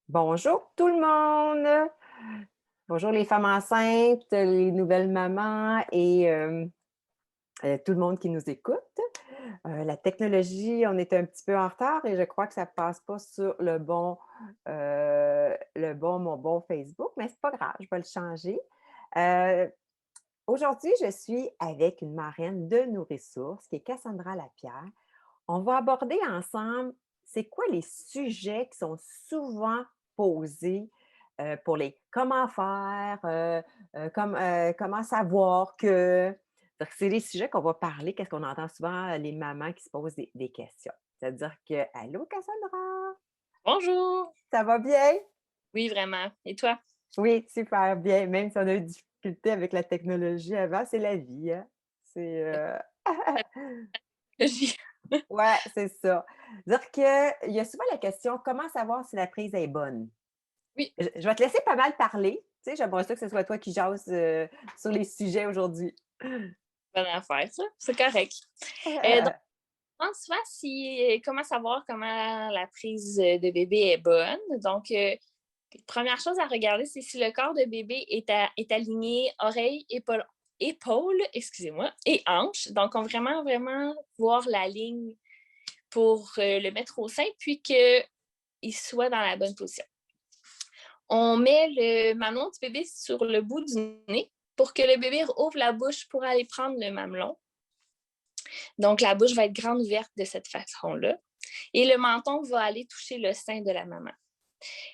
Bonjour tout le monde! Bonjour les femmes enceintes, les nouvelles mamans et tout le monde qui nous écoute. La technologie, on est un petit peu en retard et je crois que ça ne passe pas sur mon bon Facebook, mais c'est pas grave, je vais le changer. Euh, Aujourd'hui, je suis avec une marraine de nos ressources qui est Cassandra Lapierre. On va aborder ensemble, c'est quoi les sujets qui sont souvent posés pour les comment faire, comment savoir que. Donc, c'est les sujets qu'on va parler, qu'est-ce qu'on entend souvent, les mamans qui se posent des questions. C'est-à-dire que, allô Cassandra, Bonjour! ça va bien? Oui, vraiment. Et toi? Oui, super bien, même si on a eu des difficultés avec la technologie avant, c'est la vie, hein? C'est. J'y Ouais, c'est ça. Dire qu'il y a souvent la question: «Comment savoir si la prise est bonne?» Oui, Je vais te laisser pas mal parler. Tu sais, j'aimerais ça que ce soit toi qui jases, sur les sujets aujourd'hui. bonne affaire ça, c'est correct. Donc, on demande souvent si comment savoir comment la prise, de bébé est bonne. Donc, première chose à regarder, c'est si le corps de bébé est aligné oreilles, épaules, excusez-moi, et hanches. Donc, on vraiment, vraiment voir la ligne pour, le mettre au sein, puis qu'il soit dans la bonne position. On met le mamelon du bébé sur le bout du nez pour que le bébé ouvre la bouche pour aller prendre le mamelon. Donc, la bouche va être grande ouverte de cette façon-là. Et le menton va aller toucher le sein de la maman.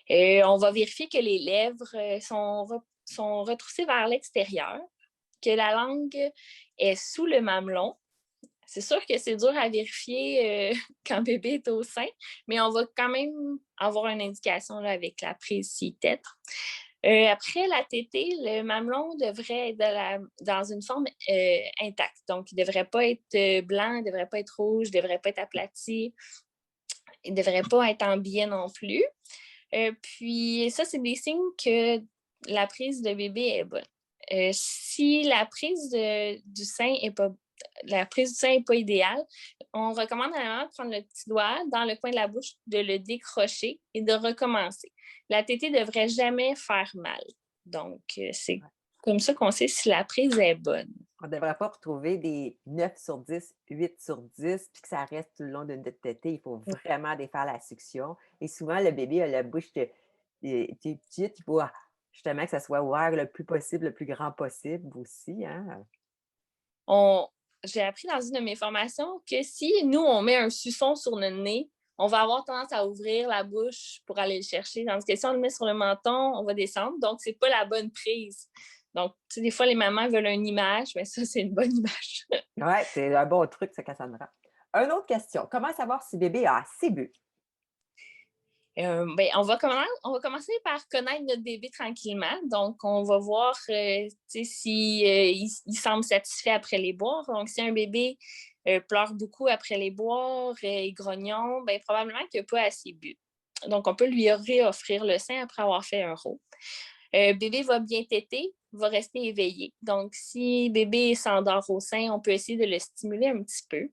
Et on va vérifier que les lèvres sont retroussées vers l'extérieur, que la langue est sous le mamelon. C'est sûr que c'est dur à vérifier quand bébé est au sein, mais on va quand même avoir une indication là, avec la prise si tête. Après la tétée, le mamelon devrait être dans une forme intacte. Donc, il ne devrait pas être blanc, il ne devrait pas être rouge, il ne devrait pas être aplati, il ne devrait pas être en biais non plus. Puis, ça, c'est des signes que la prise de bébé est bonne. Si la prise du sein n'est pas idéale, on recommande à la maman de prendre le petit doigt dans le coin de la bouche, de le décrocher et de recommencer. La tétée ne devrait jamais faire mal. Donc, c'est Ouais. comme ça qu'on sait si la prise est bonne. On ne devrait pas retrouver des 9 sur 10, 8 sur 10, puis que ça reste tout le long de notre tétée. Il faut vraiment défaire la succion et souvent, le bébé a la bouche qui petite. Il faut justement que ça soit ouvert le plus possible, le plus grand possible aussi, hein? On, j'ai appris dans une de mes formations que si nous, on met un suçon sur notre nez, on va avoir tendance à ouvrir la bouche pour aller le chercher. Tandis que si on le met sur le menton, on va descendre. Donc, c'est pas la bonne prise. Donc, tu sais, des fois, les mamans veulent une image, mais ça, c'est une bonne image. Ouais, c'est un bon truc, ça, Cassandra. Une autre question: comment savoir si bébé a assez bu? Ben, on va commencer par connaître notre bébé tranquillement. Donc, on va voir si, il semble satisfait après les boire. Donc, si un bébé pleure beaucoup après les boire et grognon, ben, probablement qu'il n'a pas assez bu. Donc, on peut lui réoffrir le sein après avoir fait un rot. Bébé va bien téter, va rester éveillé. Donc, si bébé s'endort au sein, on peut essayer de le stimuler un petit peu.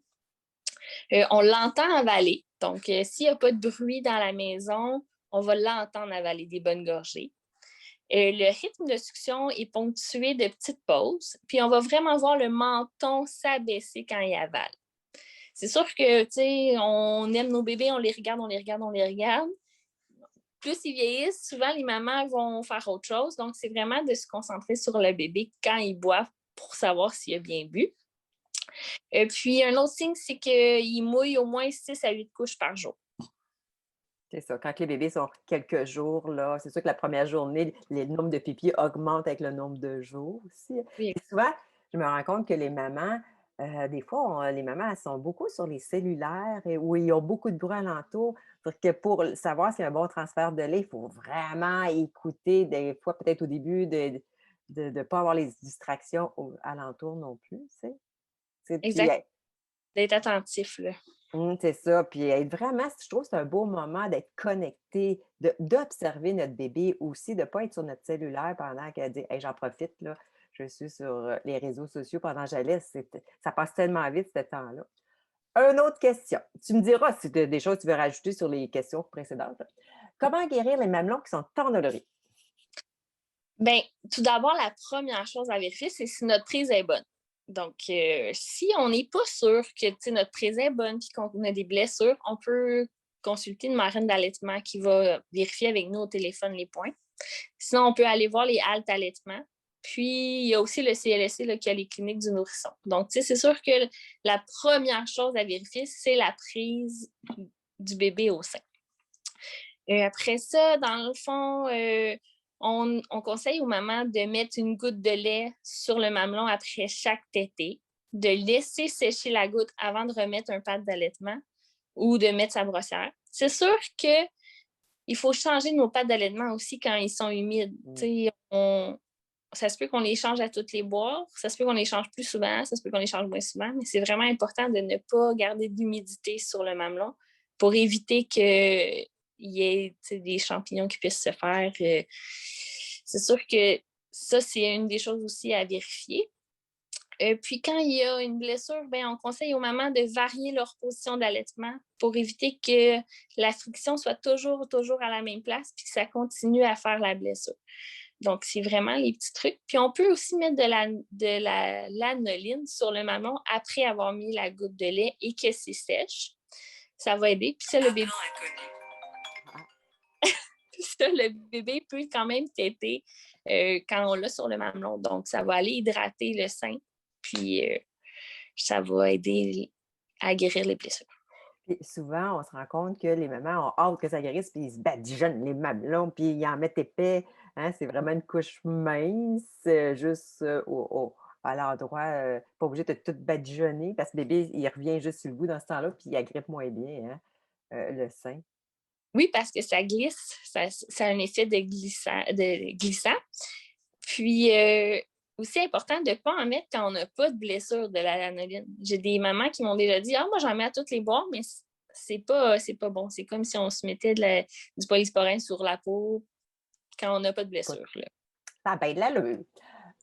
On l'entend avaler. Donc, s'il n'y a pas de bruit dans la maison, on va l'entendre avaler des bonnes gorgées. Le rythme de succion est ponctué de petites pauses, puis on va vraiment voir le menton s'abaisser quand il avale. C'est sûr que, tu sais, on aime nos bébés, on les regarde, on les regarde, on les regarde. Plus ils vieillissent, souvent les mamans vont faire autre chose. Donc, c'est vraiment de se concentrer sur le bébé quand il boit pour savoir s'il a bien bu. Puis, un autre signe, c'est qu'il mouille au moins 6 à 8 couches par jour. C'est ça, quand les bébés sont quelques jours, là, c'est sûr que la première journée, le nombre de pipis augmente avec le nombre de jours aussi. Oui, Et souvent, je me rends compte que les mamans, des fois, les mamans, elles sont beaucoup sur les cellulaires et où ils ont beaucoup de bruit alentour. Parce que pour savoir s'il y a un bon transfert de lait, il faut vraiment écouter, des fois, peut-être au début, de ne pas avoir les distractions alentour non plus, tu sais. Puis, exact, d'être attentif, là. C'est ça, puis être vraiment je trouve que c'est un beau moment d'être connecté, d'observer notre bébé aussi, de ne pas être sur notre cellulaire pendant qu'elle dit: «Hey, j'en profite là, je suis sur, les réseaux sociaux pendant que j'allais», ça passe tellement vite ce temps-là. Une autre question, tu me diras si tu as des choses que tu veux rajouter sur les questions précédentes là. Comment guérir les mamelons qui sont endoloris? Bien, tout d'abord, la première chose à vérifier, c'est si notre prise est bonne. Donc, si on n'est pas sûr que notre prise est bonne et qu'on a des blessures, on peut consulter une marraine d'allaitement qui va vérifier avec nous au téléphone les points. Sinon, on peut aller voir les haltes allaitement. Puis, il y a aussi le CLSC là, qui a les cliniques du nourrisson. Donc, c'est sûr que la première chose à vérifier, c'est la prise du bébé au sein. Après ça, dans le fond, on conseille aux mamans de mettre une goutte de lait sur le mamelon après chaque tétée, de laisser sécher la goutte avant de remettre un pad d'allaitement ou de mettre sa brossière. C'est sûr qu'il faut changer nos pads d'allaitement aussi quand ils sont humides. Ça se peut qu'on les change à toutes les boire, ça se peut qu'on les change plus souvent, ça se peut qu'on les change moins souvent, mais c'est vraiment important de ne pas garder d'humidité sur le mamelon pour éviter qu'il y ait des champignons qui puissent se faire. C'est sûr que ça, c'est une des choses aussi à vérifier. Puis quand il y a une blessure, on conseille aux mamans de varier leur position d'allaitement pour éviter que la friction soit toujours à la même place puis que ça continue à faire la blessure. Donc, c'est vraiment les petits trucs. Puis, on peut aussi mettre de la lanoline sur le mamelon après avoir mis la goutte de lait et que c'est sèche. Ça va aider. Puis ça, le bébé peut quand même téter quand on l'a sur le mamelon. Donc, ça va aller hydrater le sein. Puis, ça va aider à guérir les blessures. Puis souvent, on se rend compte que les mamans ont hâte que ça guérisse, puis ils se badigeonnent les mamelons, puis ils en mettent épais. Hein, c'est vraiment une couche mince, juste à l'endroit, pas obligé de tout badigeonner, parce que bébé, il revient juste sur le bout dans ce temps-là, puis il agrippe moins bien hein, le sein. Oui, parce que ça glisse. Ça a un effet de glissant. Puis, aussi important de ne pas en mettre quand on n'a pas de blessure de la lanoline. J'ai des mamans qui m'ont déjà dit « Ah, moi, j'en mets à toutes les boires, mais c'est pas bon. C'est comme si on se mettait du polysporin sur la peau quand on n'a pas de blessure. » Ça a bien de l'allure.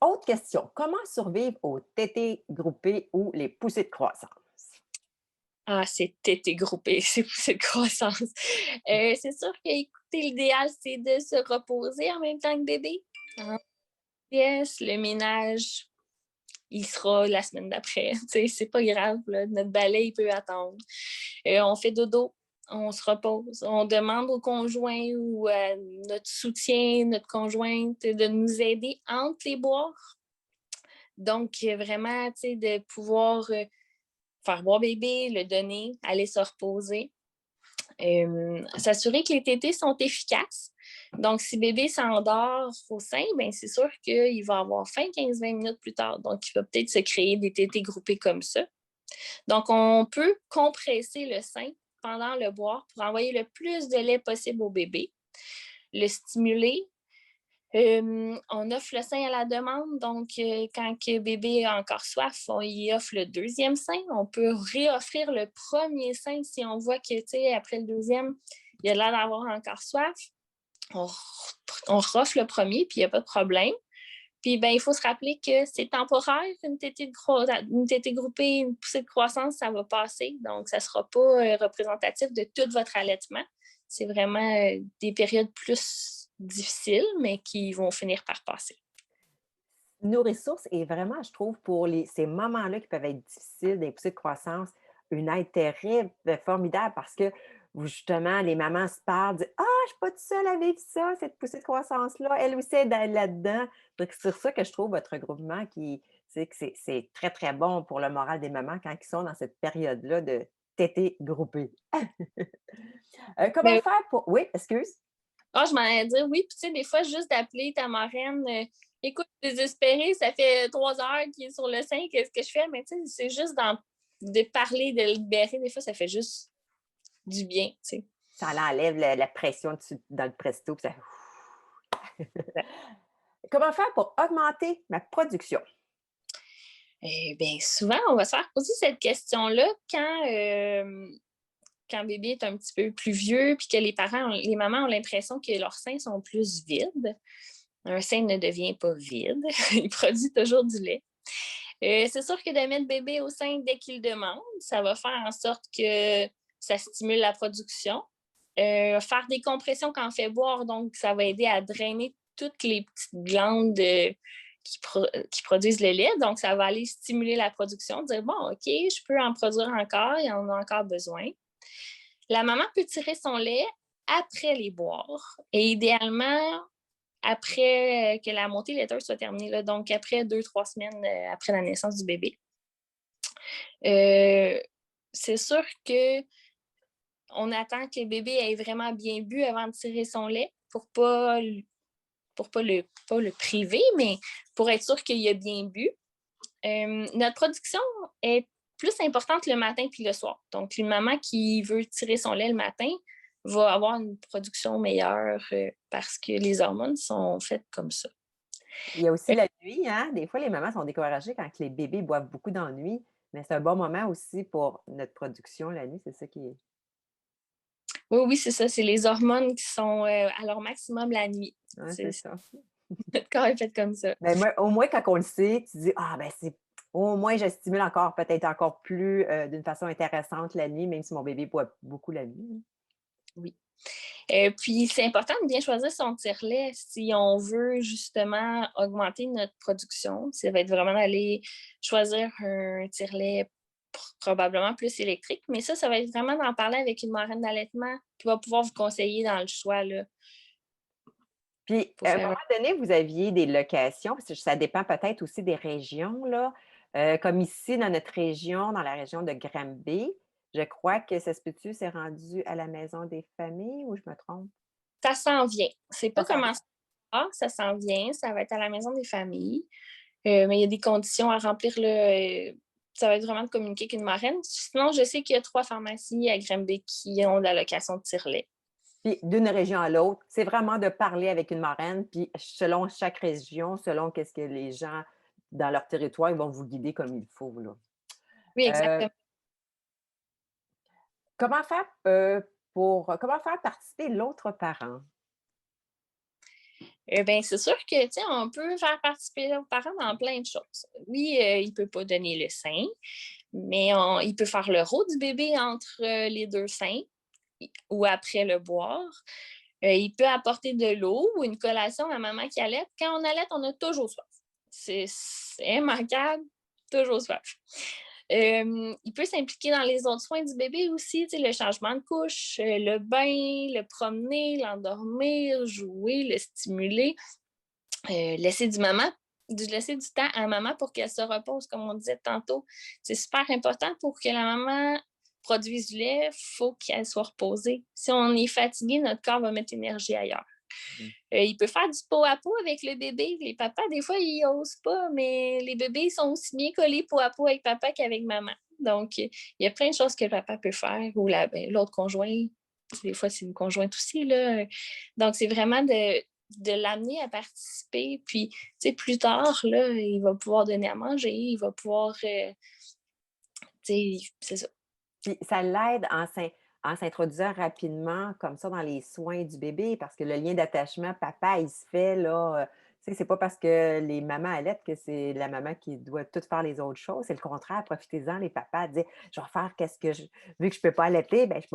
Autre question, comment survivre aux tétés groupés ou les poussées de croissance? Ah, c'est tété groupé, c'est poussé de croissance. C'est sûr que, écoutez, l'idéal, c'est de se reposer en même temps que bébé. Yes, le ménage, il sera la semaine d'après. C'est pas grave, là. Notre balai, il peut attendre. On fait dodo, on se repose. On demande au conjoint ou à notre soutien, notre conjointe, de nous aider entre les boires. Donc, vraiment, de pouvoir faire boire bébé, le donner, aller se reposer. S'assurer que les tétés sont efficaces. Donc, si bébé s'endort au sein, c'est sûr qu'il va avoir faim 15-20 minutes plus tard. Donc, il va peut-être se créer des tétés groupés comme ça. Donc, on peut compresser le sein pendant le boire pour envoyer le plus de lait possible au bébé, le stimuler. On offre le sein à la demande. Donc, quand le bébé a encore soif, on y offre le deuxième sein. On peut réoffrir le premier sein si on voit que, après le deuxième, il a l'air d'avoir encore soif. On offre le premier, puis il n'y a pas de problème. Puis, il faut se rappeler que c'est temporaire, une tétée groupée, une poussée de croissance, ça va passer. Donc, ça ne sera pas représentatif de tout votre allaitement. C'est vraiment des périodes plus difficiles, mais qui vont finir par passer. Nourrissource est vraiment, je trouve, pour ces moments-là qui peuvent être difficiles, des poussées de croissance, une aide terrible, formidable, parce que justement, les mamans se parlent, disent « Ah, je ne suis pas toute seule à vivre ça, cette poussée de croissance-là, elle aussi est là-dedans. » Donc, c'est sur ça que je trouve votre regroupement c'est très, très bon pour le moral des mamans quand ils sont dans cette période-là de tétés groupées. Comment Mais, faire pour... Oui, excuse. je m'en allais dire oui. Puis, des fois, juste d'appeler ta marraine, écoute, désespérée, ça fait 3 heures qu'il est sur le sein, qu'est-ce que je fais? Mais c'est juste de parler, de le libérer. Des fois, ça fait juste du bien. Ça enlève la pression dans le presto. Puis ça... Comment faire pour augmenter ma production? Souvent, on va se faire poser cette question-là quand bébé est un petit peu plus vieux puis que les mamans ont l'impression que leurs seins sont plus vides. Un sein ne devient pas vide. Il produit toujours du lait. C'est sûr que de mettre bébé au sein dès qu'il demande, ça va faire en sorte que ça stimule la production. Faire des compressions quand on fait boire, donc ça va aider à drainer toutes les petites glandes qui produisent le lait. Donc, ça va aller stimuler la production, dire, bon, OK, je peux en produire encore, il y en a encore besoin. La maman peut tirer son lait après les boire et idéalement après que la montée laiteuse soit terminée, là, donc après 2-3 semaines après la naissance du bébé. C'est sûr que on attend que le bébé ait vraiment bien bu avant de tirer son lait pour pas le priver, mais pour être sûr qu'il a bien bu. Notre production est plus importante le matin puis le soir. Donc, une maman qui veut tirer son lait le matin va avoir une production meilleure parce que les hormones sont faites comme ça. Il y a aussi la nuit, hein? Des fois, les mamans sont découragées quand les bébés boivent beaucoup dans la nuit, mais c'est un bon moment aussi pour notre production la nuit, c'est ça qui est Oui, oui, c'est ça. C'est les hormones qui sont à leur maximum la nuit. ouais, c'est ça. Notre corps est fait comme ça. Ben, moi, au moins, quand on le sait, tu dis: «Ah, ben, c'est au moins, je stimule encore peut-être encore plus, d'une façon intéressante la nuit, même si mon bébé boit beaucoup la nuit». Oui. Puis, c'est important de bien choisir son tire-lait si on veut justement augmenter notre production. Ça va être vraiment d'aller choisir un tire-lait probablement plus électrique, mais ça va être vraiment d'en parler avec une marraine d'allaitement qui va pouvoir vous conseiller dans le choix là, Puis, pour à un faire. moment donné, vous aviez des locations, parce que ça dépend peut-être aussi des régions, là. Comme ici, dans notre région, dans la région de Granby, je crois que ça se peut-tu, c'est rendu à la maison des familles ou je me trompe? Ça s'en vient. C'est Ça pas s'en commencé. vient? Ah, ça s'en vient. Ça va être à la maison des familles. Mais il y a des conditions à remplir là. Ça va être vraiment de communiquer avec une marraine. Sinon, je sais qu'il y a 3 pharmacies à Granby qui ont de la location de tire-lait. Puis d'une région à l'autre, c'est vraiment de parler avec une marraine, puis selon chaque région, selon qu'est-ce que les gens dans leur territoire, ils vont vous guider comme il faut, là. Oui, Heu, exactement. comment faire participer l'autre parent? Ben, c'est sûr que, tu sais, on peut faire participer nos parents dans plein de choses. Oui, il peut pas donner le sein, mais il peut faire le rôle du bébé entre les 2 seins ou après le boire. Il peut apporter de l'eau ou une collation à maman qui allaite. Quand on allaite, on a toujours soif. C'est immanquable, toujours soif. Il peut s'impliquer dans les autres soins du bébé aussi, le changement de couche, le bain, le promener, l'endormir, jouer, le stimuler, laisser du temps à maman pour qu'elle se repose, comme on disait tantôt. C'est super important pour que la maman produise du lait, il faut qu'elle soit reposée. Si on est fatigué, notre corps va mettre l'énergie ailleurs. Mmh. Il peut faire du pot à pot avec le bébé. Les papas, des fois, ils n'osent pas, mais les bébés sont aussi bien collés pot à pot avec papa qu'avec maman. Donc, il y a plein de choses que le papa peut faire ou l'autre conjoint. Des fois, c'est une conjointe aussi. Là. Donc, c'est vraiment de l'amener à participer. Puis, tu sais, plus tard, là, il va pouvoir donner à manger, il va pouvoir, tu sais, c'est ça. Puis ça l'aide en s'introduisant rapidement comme ça dans les soins du bébé parce que le lien d'attachement papa, il se fait là, tu sais, c'est pas parce que les mamans allaitent que c'est la maman qui doit tout faire les autres choses. C'est le contraire, profitez-en les papas, à dire: «Je vais faire qu'est-ce que je vu que je peux pas allaiter, ben je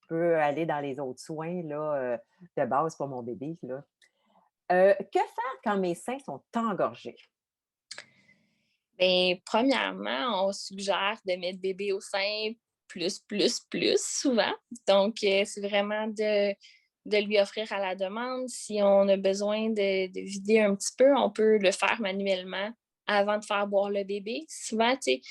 peux aller dans les autres soins là, de base pour mon bébé là». Que faire quand mes seins sont engorgés? Bien, premièrement, on suggère de mettre bébé au sein plus souvent. Donc, c'est vraiment de lui offrir à la demande. Si on a besoin de vider un petit peu, on peut le faire manuellement avant de faire boire le bébé. Souvent, tu sais,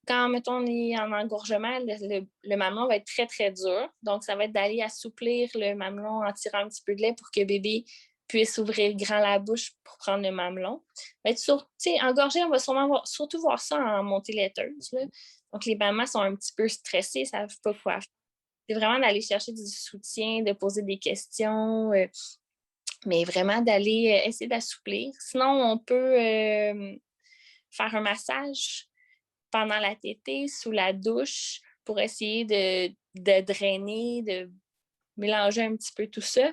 quand, mettons, on est en engorgement, le mamelon va être très, très dur. Donc, ça va être d'aller assouplir le mamelon en tirant un petit peu de lait pour que bébé puisse ouvrir grand la bouche pour prendre le mamelon. Engorgé, on va surtout voir ça en montée laiteuse. Là. Donc, les mamans sont un petit peu stressées, ne savent pas quoi faire. C'est vraiment d'aller chercher du soutien, de poser des questions, mais vraiment d'aller essayer d'assouplir. Sinon, on peut faire un massage pendant la tétée, sous la douche, pour essayer de drainer, de mélanger un petit peu tout ça.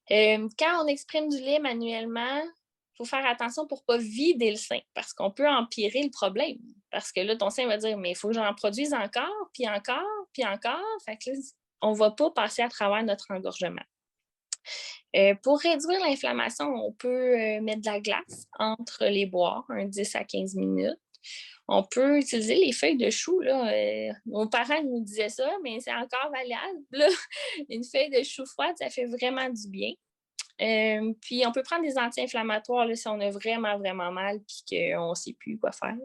Quand on exprime du lait manuellement, il faut faire attention pour ne pas vider le sein, parce qu'on peut empirer le problème. Parce que là, ton sein va dire, mais il faut que j'en produise encore, puis encore, puis encore. Fait que là, on ne va pas passer à travers notre engorgement. Pour réduire l'inflammation, on peut mettre de la glace entre les boires, 10 à 15 minutes. On peut utiliser les feuilles de chou. Là. Nos parents nous disaient ça, mais c'est encore valable. Là. Une feuille de chou froide, ça fait vraiment du bien. Puis, on peut prendre des anti-inflammatoires là, si on a vraiment, vraiment mal et qu'on ne sait plus quoi faire.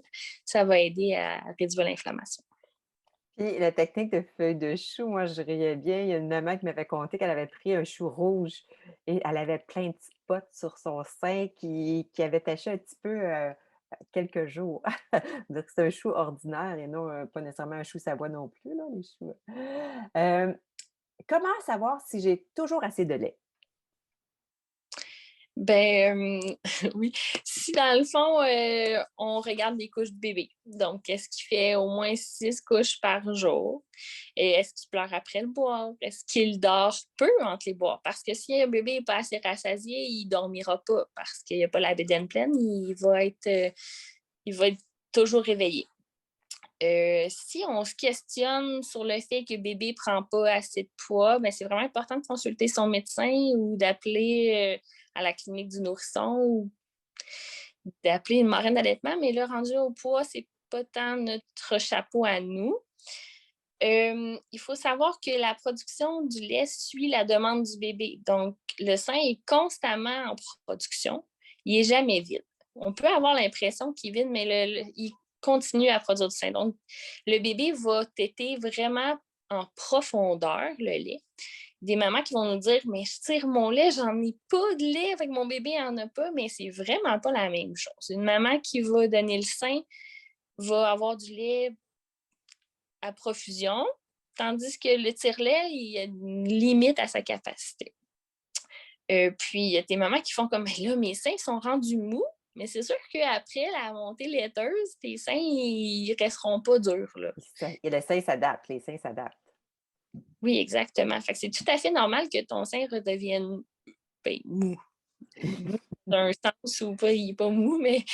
Ça va aider à réduire l'inflammation. Puis la technique de feuille de chou, moi, je riais bien. Il y a une maman qui m'avait conté qu'elle avait pris un chou rouge et elle avait plein de petites potes sur son sein qui avaient taché un petit peu quelques jours. Donc, c'est un chou ordinaire et non pas nécessairement un chou savoie non plus, là, les choux. Euh, Comment savoir si j'ai toujours assez de lait? Ben oui. Si dans le fond, on regarde les couches de bébé, donc est-ce qu'il fait au moins 6 couches par jour? Et est-ce qu'il pleure après le boire? Est-ce qu'il dort peu entre les boires? Parce que si un bébé n'est pas assez rassasié, il ne dormira pas parce qu'il n'y a pas la bédaine pleine, il va être toujours réveillé. Si on se questionne sur le fait que bébé ne prend pas assez de poids, ben c'est vraiment important de consulter son médecin ou d'appeler à la clinique du nourrisson ou d'appeler une marraine d'allaitement. Mais le rendu au poids, c'est pas tant notre chapeau à nous. Il faut savoir que la production du lait suit la demande du bébé. Donc, le sein est constamment en production. Il n'est jamais vide. On peut avoir l'impression qu'il est vide, mais il continue à produire du sein. Donc, le bébé va téter vraiment en profondeur, le lait. Des mamans qui vont nous dire « Mais je tire mon lait, j'en ai pas de lait, avec mon bébé n'en a pas. » Mais c'est vraiment pas la même chose. Une maman qui va donner le sein va avoir du lait à profusion, tandis que le tire-lait, il y a une limite à sa capacité. Puis, il y a des mamans qui font comme, là, mes seins sont rendus mous, mais c'est sûr qu'après la montée laiteuse, tes seins, ils resteront pas durs, là. Et le sein s'adapte, les seins s'adaptent. Oui, exactement. Fait que c'est tout à fait normal que ton sein redevienne mou. Mou d'un sens où il n'est pas mou, mais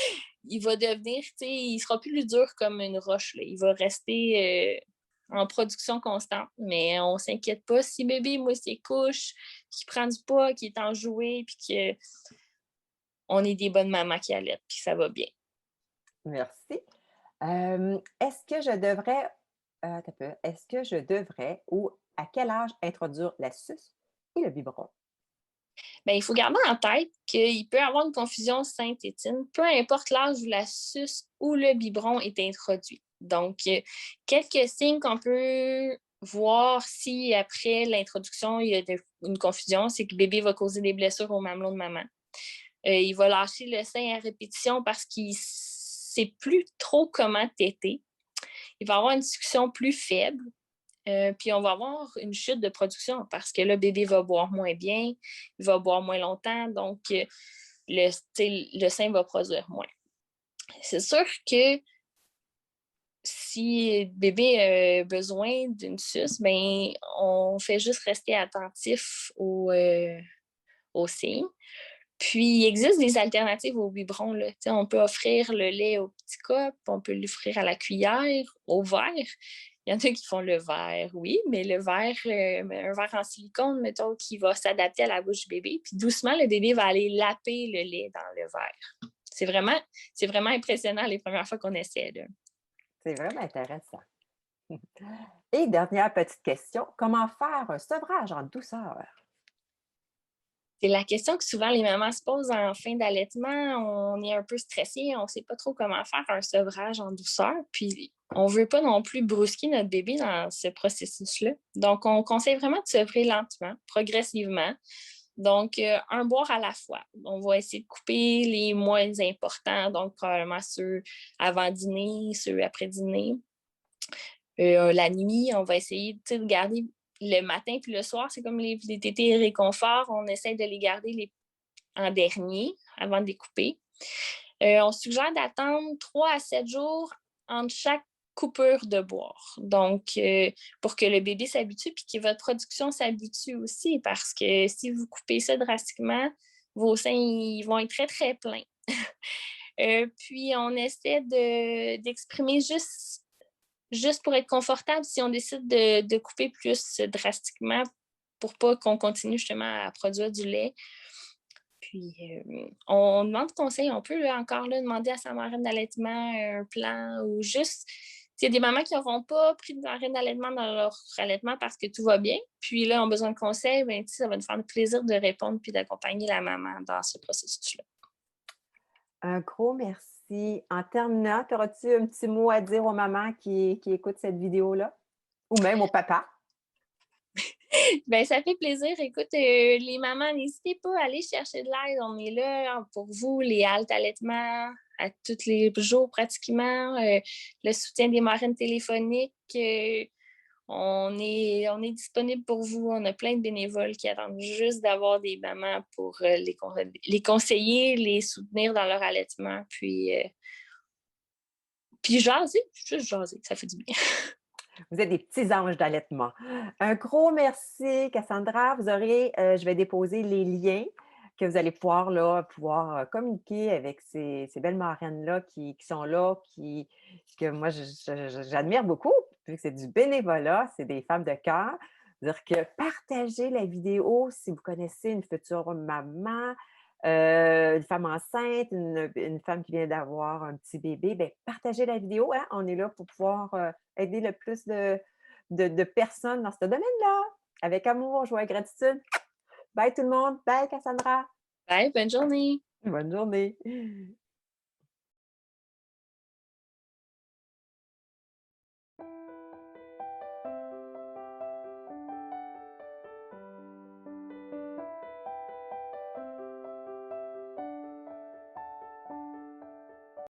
il va devenir, tu sais, il sera plus dur comme une roche, là. Il va rester en production constante. Mais on ne s'inquiète pas si bébé mouille ses couches, qu'il prend du poids, qu'il est enjoué, puis qu'on est des bonnes mamans qui allaitent, puis ça va bien. Merci. Est-ce que je devrais, attends un peu, est-ce que je devrais ou à quel âge introduire la suce et le biberon? Bien, il faut garder en tête qu'il peut y avoir une confusion sein-tétine, peu importe l'âge où la suce ou le biberon est introduit. Donc, quelques signes qu'on peut voir si après l'introduction, il y a une confusion, c'est que le bébé va causer des blessures au mamelon de maman. Il va lâcher le sein à répétition parce qu'il ne sait plus trop comment téter. Il va avoir une succion plus faible. Puis on va avoir une chute de production parce que là, le bébé va boire moins bien, il va boire moins longtemps, donc le sein va produire moins. C'est sûr que si le bébé a besoin d'une suce, ben, on fait juste rester attentif aux signes. Puis, il existe des alternatives au biberon. Là. On peut offrir le lait au petit cup, on peut l'offrir à la cuillère, au verre. Il y en a qui font le verre, oui, mais le verre, un verre en silicone, mettons, qui va s'adapter à la bouche du bébé. Puis doucement, le bébé va aller laper le lait dans le verre. C'est vraiment impressionnant les premières fois qu'on essaie. Là. C'est vraiment intéressant. Et dernière petite question, comment faire un sevrage en douceur? C'est la question que souvent les mamans se posent en fin d'allaitement. On est un peu stressé, on ne sait pas trop comment faire un sevrage en douceur. Puis, on ne veut pas non plus brusquer notre bébé dans ce processus-là. Donc, on conseille vraiment de sevrer lentement, progressivement. Donc, un boire à la fois. On va essayer de couper les moins importants, donc probablement ceux avant dîner, ceux après dîner. La nuit, on va essayer de garder le matin puis le soir, c'est comme les tétés réconfort, on essaie de les garder en dernier avant de les couper. On suggère d'attendre 3 à 7 jours entre chaque coupure de boire. Donc, pour que le bébé s'habitue puis que votre production s'habitue aussi, parce que si vous coupez ça drastiquement, vos seins ils vont être très, très pleins. Puis, on essaie d'exprimer juste juste pour être confortable si on décide de couper plus drastiquement pour pas qu'on continue justement à produire du lait. Puis, on demande conseil. On peut encore là, demander à sa marraine d'allaitement un plan ou juste, il y a des mamans qui n'auront pas pris de marraine d'allaitement dans leur allaitement parce que tout va bien. Puis là, ont besoin de conseils. Ben, ça va nous faire le plaisir de répondre puis d'accompagner la maman dans ce processus-là. Un gros merci. En terminant, auras-tu un petit mot à dire aux mamans qui écoutent cette vidéo-là? Ou même au papa? Ben, ça fait plaisir. Écoute, les mamans, n'hésitez pas à aller chercher de l'aide. On est là pour vous, les haltes allaitement à tous les jours pratiquement, le soutien des marraines téléphoniques. On est disponible pour vous. On a plein de bénévoles qui attendent juste d'avoir des mamans pour les conseiller, les soutenir dans leur allaitement. Puis jaser, juste jaser, ça fait du bien. Vous êtes des petits anges d'allaitement. Un gros merci, Cassandra. Vous aurez, je vais déposer les liens que vous allez pouvoir, là, communiquer avec ces belles marraines-là qui sont là, que moi, j'admire beaucoup, vu que c'est du bénévolat, c'est des femmes de cœur. Dire que partagez la vidéo si vous connaissez une future maman, une femme enceinte, une femme qui vient d'avoir un petit bébé, bien, partagez la vidéo, hein. On est là pour pouvoir aider le plus de personnes dans ce domaine-là. Avec amour, joie et gratitude. Bye tout le monde. Bye Cassandra. Bye, bonne journée! Bonne journée.